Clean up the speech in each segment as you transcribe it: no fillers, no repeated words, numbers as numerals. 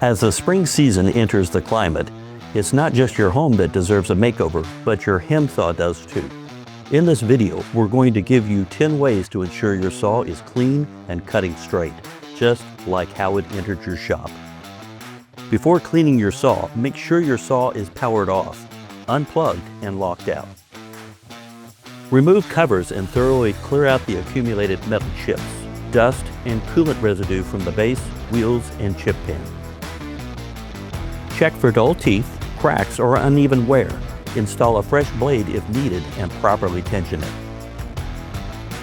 As the spring season enters the climate, it's not just your home that deserves a makeover, but your HE&M saw does too. In this video, we're going to give you 10 ways to ensure your saw is clean and cutting straight, just like how it entered your shop. Before cleaning your saw, make sure your saw is powered off, unplugged, and locked out. Remove covers and thoroughly clear out the accumulated metal chips, dust, and coolant residue from the base, wheels, and chip pan. Check for dull teeth, cracks, or uneven wear. Install a fresh blade if needed and properly tension it.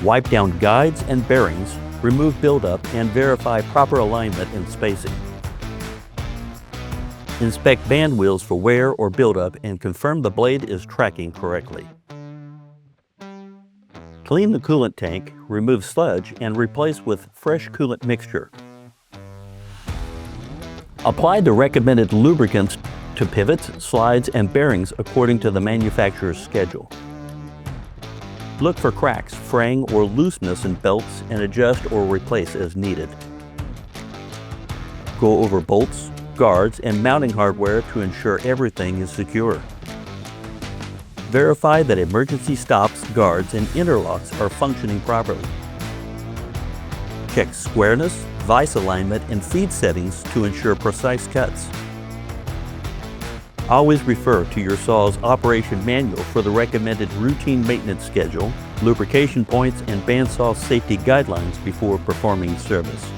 Wipe down guides and bearings, remove buildup, and verify proper alignment and spacing. Inspect band wheels for wear or buildup and confirm the blade is tracking correctly. Clean the coolant tank, remove sludge, and replace with fresh coolant mixture. Apply the recommended lubricants to pivots, slides, and bearings according to the manufacturer's schedule. Look for cracks, fraying, or looseness in belts and adjust or replace as needed. Go over bolts, guards, and mounting hardware to ensure everything is secure. Verify that emergency stops, guards, and interlocks are functioning properly. Check squareness, vise alignment, and feed settings to ensure precise cuts. Always refer to your saw's operation manual for the recommended routine maintenance schedule, lubrication points, and bandsaw safety guidelines before performing service.